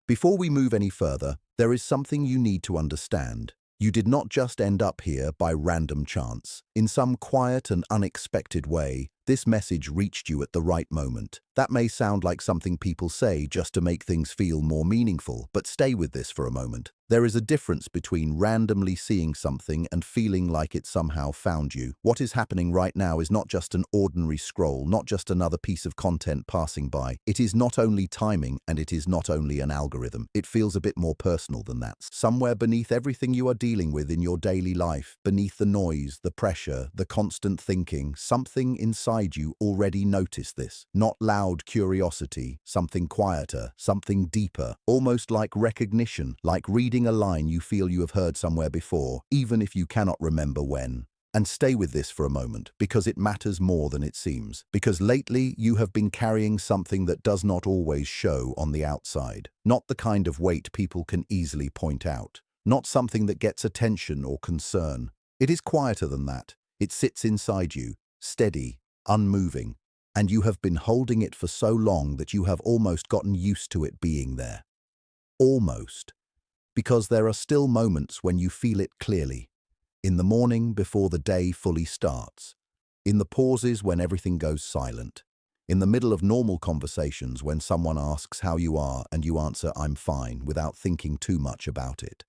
Before we move any further, there is something you need to understand. You did not just end up here by random chance. In some quiet and unexpected way, this message reached you at the right moment. That may sound like something people say just to make things feel more meaningful, but stay with this for a moment. There is a difference between randomly seeing something and feeling like it somehow found you. What is happening right now is not just an ordinary scroll, not just another piece of content passing by. It is not only timing, and it is not only an algorithm. It feels a bit more personal than that. Somewhere beneath everything you are dealing with in your daily life, beneath the noise, the pressure, the constant thinking, something inside you already noticed this. Not loud curiosity, something quieter, something deeper, almost like recognition, like reading a line you feel you have heard somewhere before, even if you cannot remember when. And stay with this for a moment, because it matters more than it seems. Because lately you have been carrying something that does not always show on the outside. Not the kind of weight people can easily point out. Not something that gets attention or concern. It is quieter than that. It sits inside you, steady, unmoving, and you have been holding it for so long that you have almost gotten used to it being there. Almost. Because there are still moments when you feel it clearly. In the morning before the day fully starts. In the pauses when everything goes silent. In the middle of normal conversations when someone asks how you are and you answer "I'm fine" without thinking too much about it.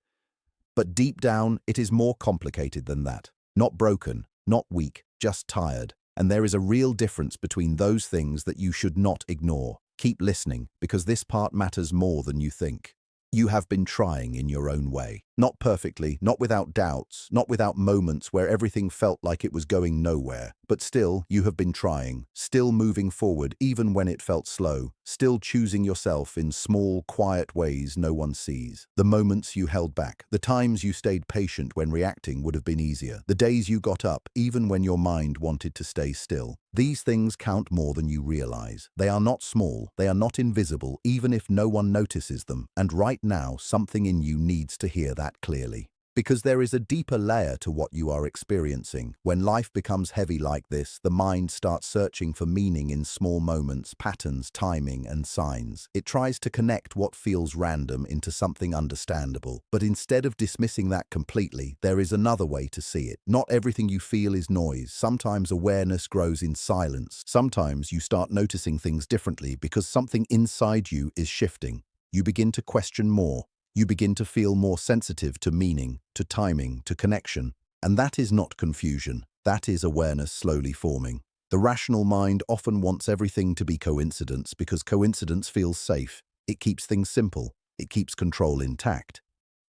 But deep down, it is more complicated than that. Not broken, not weak, just tired. And there is a real difference between those things that you should not ignore. Keep listening, because this part matters more than you think. You have been trying in your own way. Not perfectly, not without doubts, not without moments where everything felt like it was going nowhere. But still, you have been trying, still moving forward even when it felt slow, still choosing yourself in small, quiet ways no one sees. The moments you held back, the times you stayed patient when reacting would have been easier, the days you got up even when your mind wanted to stay still. These things count more than you realize. They are not small, they are not invisible, even if no one notices them. And right now, something in you needs to hear that clearly. Because there is a deeper layer to what you are experiencing. When life becomes heavy like this, the mind starts searching for meaning in small moments, patterns, timing, and signs. It tries to connect what feels random into something understandable. But instead of dismissing that completely, there is another way to see it. Not everything you feel is noise. Sometimes awareness grows in silence. Sometimes you start noticing things differently because something inside you is shifting. You begin to question more. You begin to feel more sensitive to meaning, to timing, to connection. And that is not confusion. That is awareness slowly forming. The rational mind often wants everything to be coincidence because coincidence feels safe. It keeps things simple. It keeps control intact.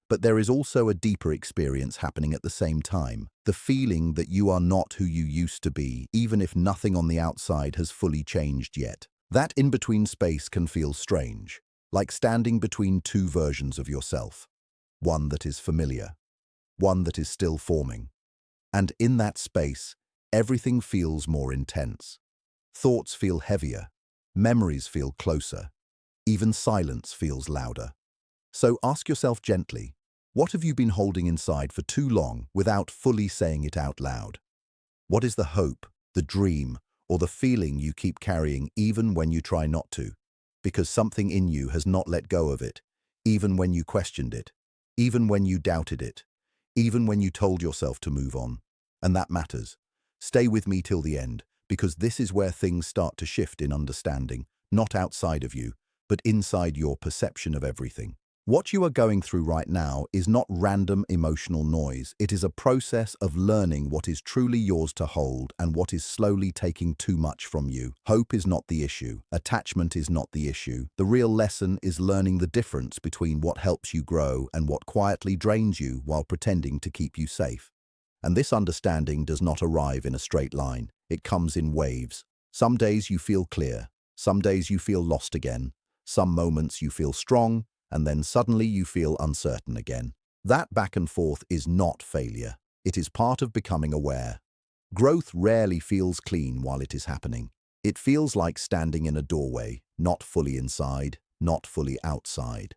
But there is also a deeper experience happening at the same time. The feeling that you are not who you used to be, even if nothing on the outside has fully changed yet. That in-between space can feel strange. Like standing between two versions of yourself. One that is familiar. One that is still forming. And in that space, everything feels more intense. Thoughts feel heavier. Memories feel closer. Even silence feels louder. So ask yourself gently, what have you been holding inside for too long without fully saying it out loud? What is the hope, the dream, or the feeling you keep carrying even when you try not to? Because something in you has not let go of it, even when you questioned it, even when you doubted it, even when you told yourself to move on. And that matters. Stay with me till the end, because this is where things start to shift in understanding, not outside of you, but inside your perception of everything. What you are going through right now is not random emotional noise. It is a process of learning what is truly yours to hold and what is slowly taking too much from you. Hope is not the issue. Attachment is not the issue. The real lesson is learning the difference between what helps you grow and what quietly drains you while pretending to keep you safe. And this understanding does not arrive in a straight line. It comes in waves. Some days you feel clear. Some days you feel lost again. Some moments you feel strong. And then suddenly you feel uncertain again. That back and forth is not failure. It is part of becoming aware. Growth rarely feels clean while it is happening. It feels like standing in a doorway, not fully inside, not fully outside.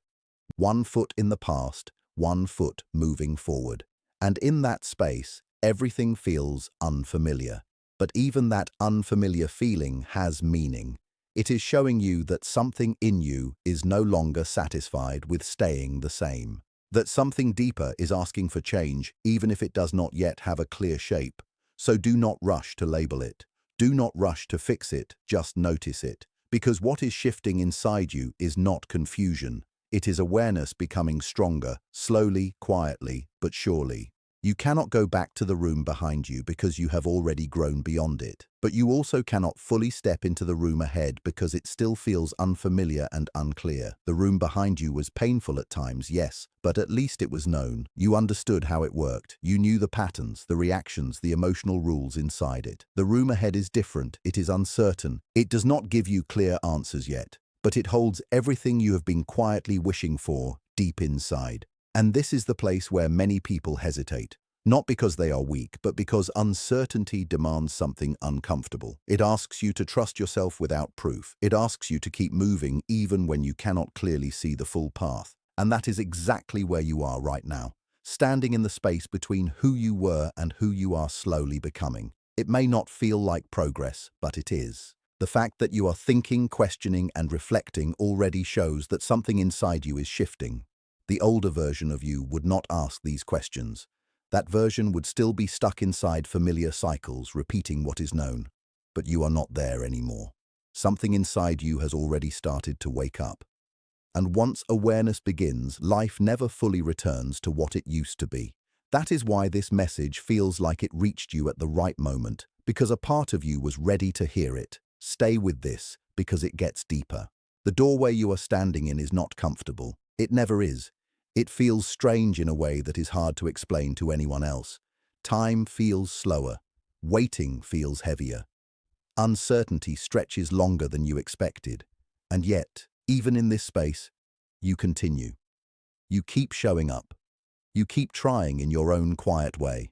One foot in the past, one foot moving forward. And in that space, everything feels unfamiliar. But even that unfamiliar feeling has meaning. It is showing you that something in you is no longer satisfied with staying the same. That something deeper is asking for change, even if it does not yet have a clear shape. So do not rush to label it. Do not rush to fix it, just notice it. Because what is shifting inside you is not confusion. It is awareness becoming stronger, slowly, quietly, but surely. You cannot go back to the room behind you because you have already grown beyond it. But you also cannot fully step into the room ahead because it still feels unfamiliar and unclear. The room behind you was painful at times, yes, but at least it was known. You understood how it worked. You knew the patterns, the reactions, the emotional rules inside it. The room ahead is different. It is uncertain. It does not give you clear answers yet, but it holds everything you have been quietly wishing for deep inside. And this is the place where many people hesitate. Not because they are weak, but because uncertainty demands something uncomfortable. It asks you to trust yourself without proof. It asks you to keep moving even when you cannot clearly see the full path. And that is exactly where you are right now, standing in the space between who you were and who you are slowly becoming. It may not feel like progress, but it is. The fact that you are thinking, questioning, and reflecting already shows that something inside you is shifting. The older version of you would not ask these questions. That version would still be stuck inside familiar cycles, repeating what is known. But you are not there anymore. Something inside you has already started to wake up. And once awareness begins, life never fully returns to what it used to be. That is why this message feels like it reached you at the right moment, because a part of you was ready to hear it. Stay with this, because it gets deeper. The doorway you are standing in is not comfortable. It never is. It feels strange in a way that is hard to explain to anyone else. Time feels slower. Waiting feels heavier. Uncertainty stretches longer than you expected. And yet, even in this space, you continue. You keep showing up. You keep trying in your own quiet way.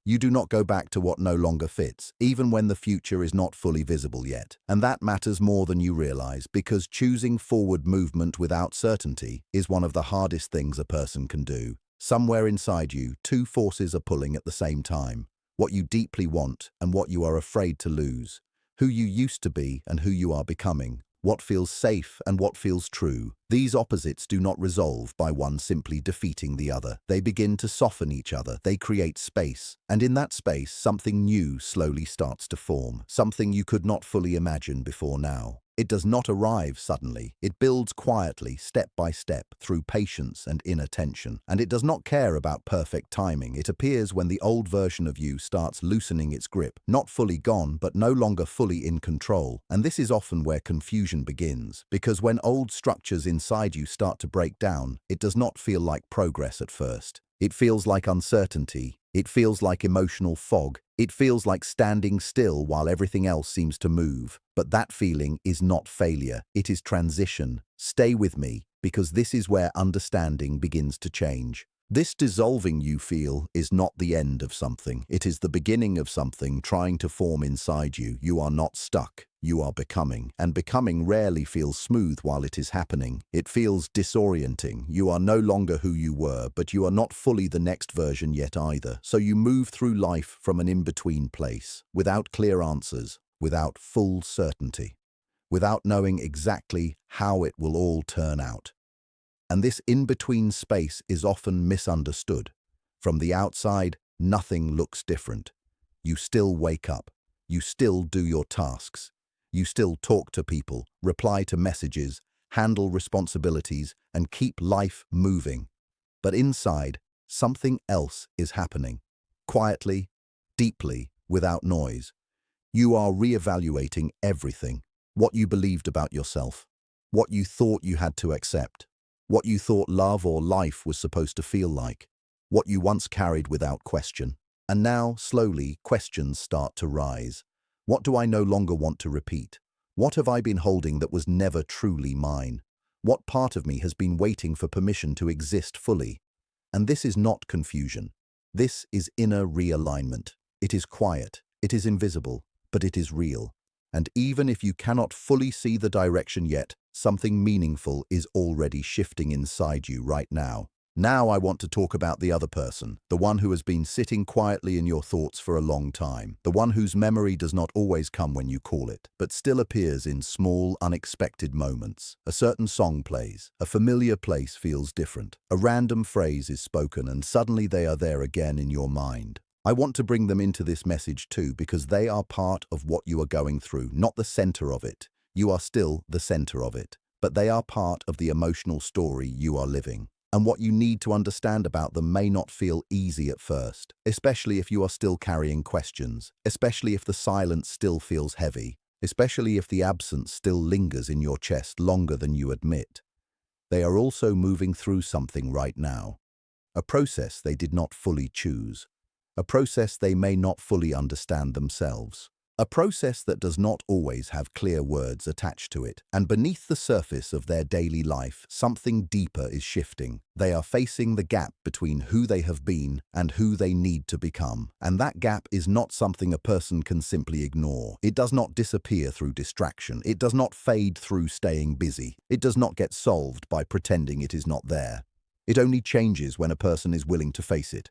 You do not go back to what no longer fits, even when the future is not fully visible yet. And that matters more than you realize, because choosing forward movement without certainty is one of the hardest things a person can do. Somewhere inside you, two forces are pulling at the same time. What you deeply want and what you are afraid to lose. Who you used to be and who you are becoming. What feels safe and what feels true. These opposites do not resolve by one simply defeating the other. They begin to soften each other. They create space. And in that space, something new slowly starts to form. Something you could not fully imagine before now. It does not arrive suddenly. It builds quietly, step by step, through patience and inner tension. And it does not care about perfect timing. It appears when the old version of you starts loosening its grip, not fully gone, but no longer fully in control. And this is often where confusion begins, because when old structures inside you start to break down, it does not feel like progress at first. It feels like uncertainty. It feels like emotional fog. It feels like standing still while everything else seems to move. But that feeling is not failure. It is transition. Stay with me, because this is where understanding begins to change. This dissolving you feel is not the end of something. It is the beginning of something trying to form inside you. You are not stuck. You are becoming. And becoming rarely feels smooth while it is happening. It feels disorienting. You are no longer who you were, but you are not fully the next version yet either. So you move through life from an in-between place, without clear answers, without full certainty, without knowing exactly how it will all turn out. And this in-between space is often misunderstood. From the outside, nothing looks different. You still wake up. You still do your tasks. You still talk to people, reply to messages, handle responsibilities, and keep life moving. But inside, something else is happening. Quietly, deeply, without noise. You are reevaluating everything. What you believed about yourself. What you thought you had to accept. What you thought love or life was supposed to feel like. What you once carried without question. And now, slowly, questions start to rise. What do I no longer want to repeat? What have I been holding that was never truly mine? What part of me has been waiting for permission to exist fully? And this is not confusion. This is inner realignment. It is quiet, it is invisible, but it is real. And even if you cannot fully see the direction yet, something meaningful is already shifting inside you right now. Now I want to talk about the other person, the one who has been sitting quietly in your thoughts for a long time, the one whose memory does not always come when you call it, but still appears in small, unexpected moments. A certain song plays, a familiar place feels different, a random phrase is spoken, and suddenly they are there again in your mind. I want to bring them into this message too, because they are part of what you are going through, not the center of it. You are still the center of it, but they are part of the emotional story you are living. And what you need to understand about them may not feel easy at first, especially if you are still carrying questions, especially if the silence still feels heavy, especially if the absence still lingers in your chest longer than you admit. They are also moving through something right now, a process they did not fully choose, a process they may not fully understand themselves. A process that does not always have clear words attached to it, and beneath the surface of their daily life, something deeper is shifting. They are facing the gap between who they have been and who they need to become. And that gap is not something a person can simply ignore. It does not disappear through distraction. It does not fade through staying busy. It does not get solved by pretending it is not there. It only changes when a person is willing to face it.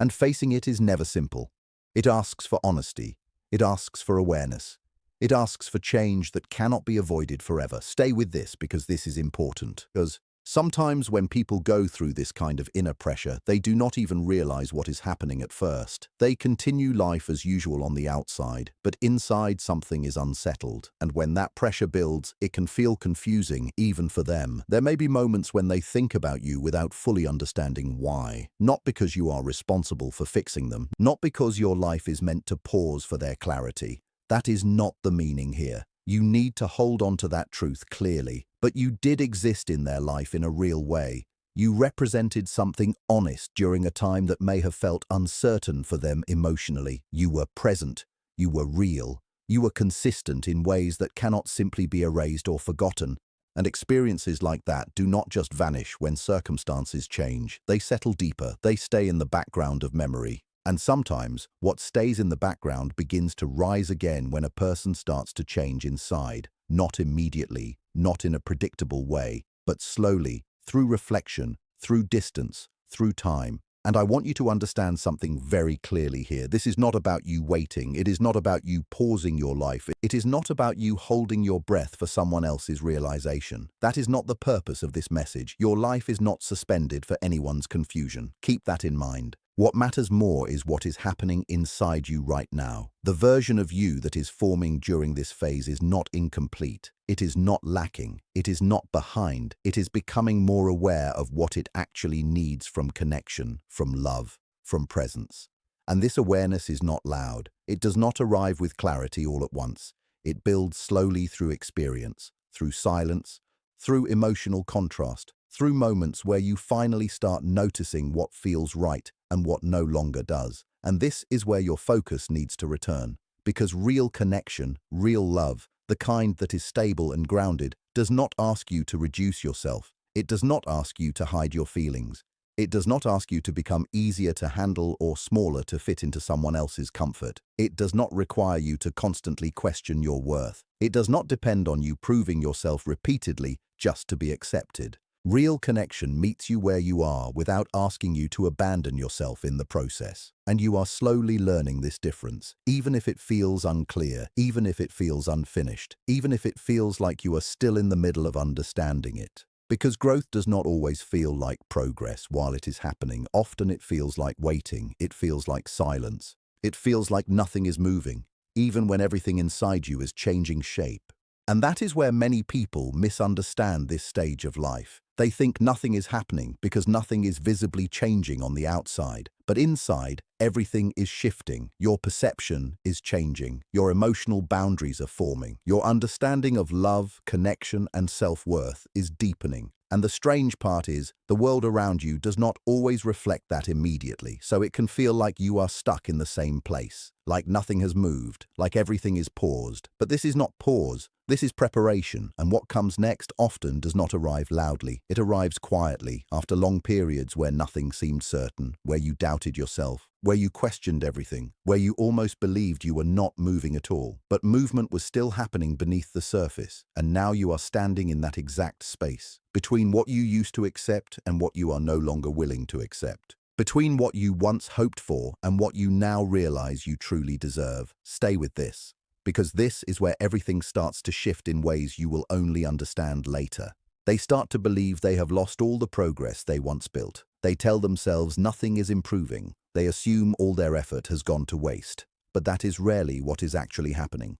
And facing it is never simple. It asks for honesty. It asks for awareness. It asks for change that cannot be avoided forever. Stay with this because this is important. Because sometimes when people go through this kind of inner pressure, they do not even realize what is happening at first. They continue life as usual on the outside, but inside something is unsettled. And when that pressure builds, it can feel confusing even for them. There may be moments when they think about you without fully understanding why. Not because you are responsible for fixing them, not because your life is meant to pause for their clarity. That is not the meaning here. You need to hold on to that truth clearly, but you did exist in their life in a real way. You represented something honest during a time that may have felt uncertain for them emotionally. You were present. You were real. You were consistent in ways that cannot simply be erased or forgotten. And experiences like that do not just vanish when circumstances change. They settle deeper. They stay in the background of memory. And sometimes, what stays in the background begins to rise again when a person starts to change inside, not immediately, not in a predictable way, but slowly, through reflection, through distance, through time. And I want you to understand something very clearly here. This is not about you waiting. It is not about you pausing your life. It is not about you holding your breath for someone else's realization. That is not the purpose of this message. Your life is not suspended for anyone's confusion. Keep that in mind. What matters more is what is happening inside you right now. The version of you that is forming during this phase is not incomplete. It is not lacking. It is not behind. It is becoming more aware of what it actually needs from connection, from love, from presence. And this awareness is not loud. It does not arrive with clarity all at once. It builds slowly through experience, through silence, through emotional contrast, through moments where you finally start noticing what feels right and what no longer does. And this is where your focus needs to return. Because real connection, real love, the kind that is stable and grounded, does not ask you to reduce yourself. It does not ask you to hide your feelings. It does not ask you to become easier to handle or smaller to fit into someone else's comfort. It does not require you to constantly question your worth. It does not depend on you proving yourself repeatedly just to be accepted. Real connection meets you where you are without asking you to abandon yourself in the process. And you are slowly learning this difference, even if it feels unclear, even if it feels unfinished, even if it feels like you are still in the middle of understanding it. Because growth does not always feel like progress while it is happening. Often it feels like waiting. It feels like silence. It feels like nothing is moving, even when everything inside you is changing shape. And that is where many people misunderstand this stage of life. They think nothing is happening because nothing is visibly changing on the outside. But inside, everything is shifting. Your perception is changing. Your emotional boundaries are forming. Your understanding of love, connection, and self-worth is deepening. And the strange part is, the world around you does not always reflect that immediately, so it can feel like you are stuck in the same place. like nothing has moved, like everything is paused. But this is not pause, this is preparation, and what comes next often does not arrive loudly. It arrives quietly, after long periods where nothing seemed certain, where you doubted yourself, where you questioned everything, where you almost believed you were not moving at all. But movement was still happening beneath the surface, and now you are standing in that exact space, between what you used to accept and what you are no longer willing to accept. Between what you once hoped for and what you now realize you truly deserve. Stay with this, because this is where everything starts to shift in ways you will only understand later. They start to believe they have lost all the progress they once built. They tell themselves nothing is improving. They assume all their effort has gone to waste. But that is rarely what is actually happening.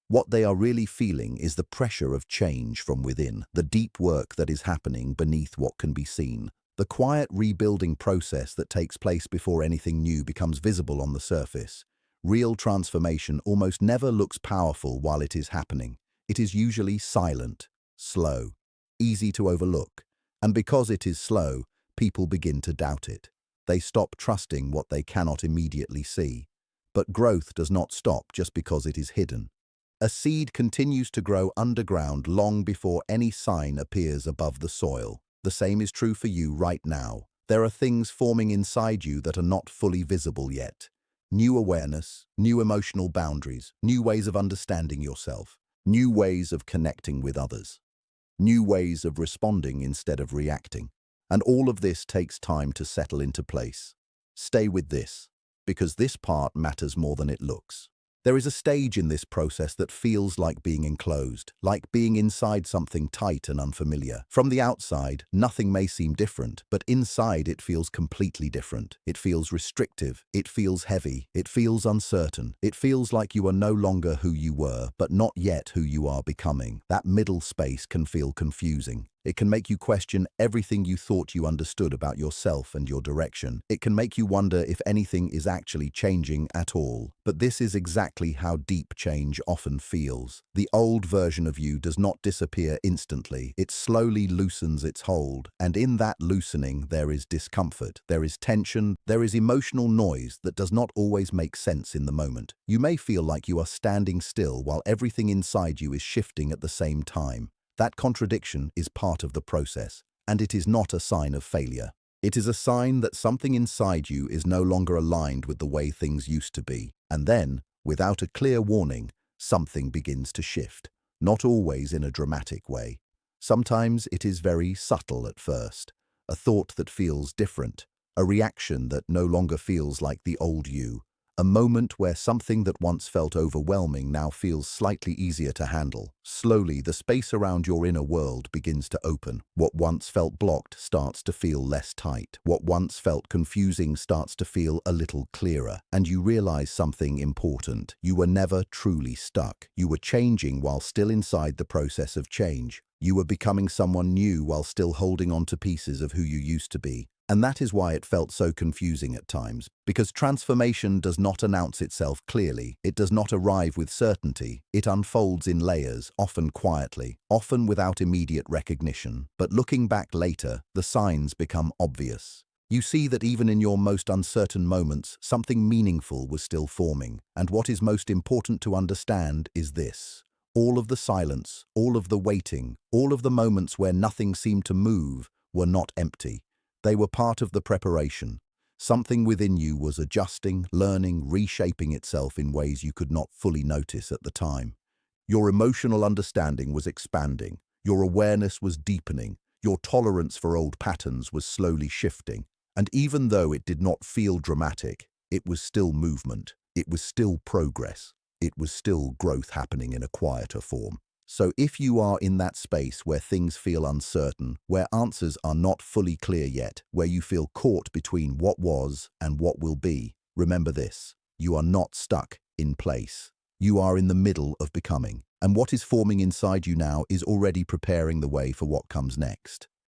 What they are really feeling is the pressure of change from within, the deep work that is happening beneath what can be seen. The quiet rebuilding process that takes place before anything new becomes visible on the surface. Real transformation almost never looks powerful while it is happening. It is usually silent, slow, easy to overlook. And because it is slow, people begin to doubt it. They stop trusting what they cannot immediately see. But growth does not stop just because it is hidden. A seed continues to grow underground long before any sign appears above the soil. The same is true for you right now. There are things forming inside you that are not fully visible yet. New awareness, new emotional boundaries, new ways of understanding yourself, new ways of connecting with others, new ways of responding instead of reacting. And all of this takes time to settle into place. Stay with this, because this part matters more than it looks. There is a stage in this process that feels like being enclosed, like being inside something tight and unfamiliar. From the outside, nothing may seem different, but inside it feels completely different. It feels restrictive, it feels heavy, it feels uncertain. It feels like you are no longer who you were, but not yet who you are becoming. That middle space can feel confusing. It can make you question everything you thought you understood about yourself and your direction. It can make you wonder if anything is actually changing at all. But this is exactly how deep change often feels. The old version of you does not disappear instantly. It slowly loosens its hold. And in that loosening, there is discomfort, there is tension, there is emotional noise that does not always make sense in the moment. You may feel like you are standing still while everything inside you is shifting at the same time. That contradiction is part of the process, and it is not a sign of failure. It is a sign that something inside you is no longer aligned with the way things used to be. And then, without a clear warning, something begins to shift. Not always in a dramatic way. Sometimes it is very subtle at first. A thought that feels different. A reaction that no longer feels like the old you. A moment where something that once felt overwhelming now feels slightly easier to handle. Slowly, the space around your inner world begins to open. What once felt blocked starts to feel less tight. What once felt confusing starts to feel a little clearer. And you realize something important. You were never truly stuck. You were changing while still inside the process of change. You were becoming someone new while still holding on to pieces of who you used to be. And that is why it felt so confusing at times, because transformation does not announce itself clearly. It does not arrive with certainty. It unfolds in layers, often quietly, often without immediate recognition. But looking back later, the signs become obvious. You see that even in your most uncertain moments, something meaningful was still forming. And what is most important to understand is this. All of the silence, all of the waiting, all of the moments where nothing seemed to move were not empty. They were part of the preparation. Something within you was adjusting, learning, reshaping itself in ways you could not fully notice at the time. Your emotional understanding was expanding. Your awareness was deepening. Your tolerance for old patterns was slowly shifting. And even though it did not feel dramatic, it was still movement. It was still progress. It was still growth happening in a quieter form. So if you are in that space where things feel uncertain, where answers are not fully clear yet, where you feel caught between what was and what will be, remember this: you are not stuck in place. You are in the middle of becoming, and what is forming inside you now is already preparing the way for what comes next.